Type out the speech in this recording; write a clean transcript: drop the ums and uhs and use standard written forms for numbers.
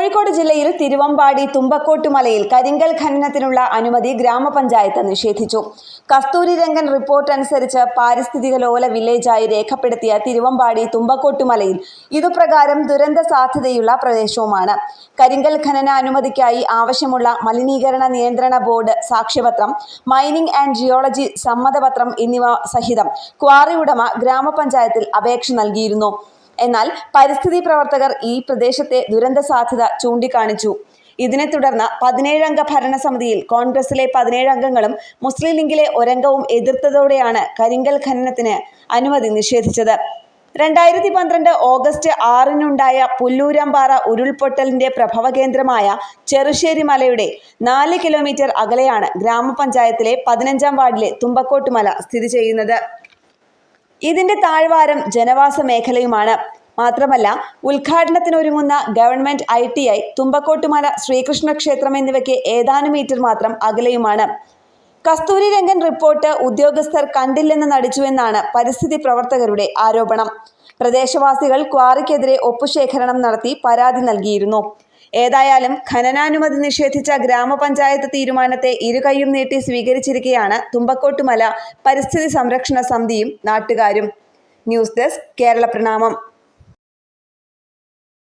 കോഴിക്കോട് ജില്ലയിൽ തിരുവമ്പാടി തുമ്പക്കോട്ടുമലയിൽ കരിങ്കൽ ഖനനത്തിനുള്ള അനുമതി ഗ്രാമപഞ്ചായത്ത് നിഷേധിച്ചു. കസ്തൂരി രംഗൻ റിപ്പോർട്ട് അനുസരിച്ച് പാരിസ്ഥിതിക ലോല വില്ലേജായി രേഖപ്പെടുത്തിയ തിരുവമ്പാടി തുമ്പക്കോട്ടുമലയിൽ ഇതുപ്രകാരം ദുരന്ത സാധ്യതയുള്ള പ്രദേശവുമാണ്. കരിങ്കൽ ഖനന അനുമതിക്കായി ആവശ്യമുള്ള മലിനീകരണ നിയന്ത്രണ ബോർഡ് സാക്ഷ്യപത്രം, മൈനിംഗ് ആൻഡ് ജിയോളജി സമ്മതപത്രം എന്നിവ സഹിതം ക്വാറി ഉടമ ഗ്രാമപഞ്ചായത്തിൽ അപേക്ഷ നൽകിയിരുന്നു. എന്നാൽ പരിസ്ഥിതി പ്രവർത്തകർ ഈ പ്രദേശത്തെ ദുരന്ത സാധ്യത ചൂണ്ടിക്കാണിച്ചു. ഇതിനെ തുടർന്ന് 17 അംഗ ഭരണസമിതിയിൽ കോൺഗ്രസിലെ 17 അംഗങ്ങളും മുസ്ലിം ലീഗിലെ ഒരംഗവും എതിർത്തതോടെയാണ് കരിങ്കൽ ഖനനത്തിന് അനുമതി നിഷേധിച്ചത്. 2012 ഓഗസ്റ്റ് 6-നുണ്ടായ പുല്ലൂരാമ്പാറ ഉരുൾപൊട്ടലിന്റെ പ്രഭവകേന്ദ്രമായ ചെറുശ്ശേരി മലയുടെ 4 കിലോമീറ്റർ അകലെയാണ് ഗ്രാമപഞ്ചായത്തിലെ 15-ാം വാർഡിലെ തുമ്പക്കോട്ടുമല സ്ഥിതി ചെയ്യുന്നത്. ഇതിന്റെ താഴ്വാരം ജനവാസ മേഖലയുമാണ്. മാത്രമല്ല, ഉദ്ഘാടനത്തിനൊരുങ്ങുന്ന ഗവൺമെന്റ് ITI, തുമ്പക്കോട്ടുമല ശ്രീകൃഷ്ണ ക്ഷേത്രം എന്നിവയ്ക്ക് ഏതാനും മീറ്റർ മാത്രം അകലെയുമാണ്. കസ്തൂരി രംഗൻ റിപ്പോർട്ട് ഉദ്യോഗസ്ഥർ കണ്ടില്ലെന്ന് നടിച്ചുവെന്നാണ് പരിസ്ഥിതി പ്രവർത്തകരുടെ ആരോപണം. പ്രദേശവാസികൾ ക്വാറിക്കെതിരെ ഒപ്പുശേഖരണം നടത്തി പരാതി നൽകിയിരുന്നു. ഏതായാലും ഖനനാനുമതി നിഷേധിച്ച ഗ്രാമപഞ്ചായത്ത് തീരുമാനത്തെ ഇരുകൈയും നീട്ടി സ്വീകരിച്ചിരിക്കുകയാണ് തുമ്പക്കോട്ടുമല പരിസ്ഥിതി സംരക്ഷണ സമിതിയും നാട്ടുകാരും. ന്യൂസ് ഡെസ്ക് കേരള പ്രണാമം.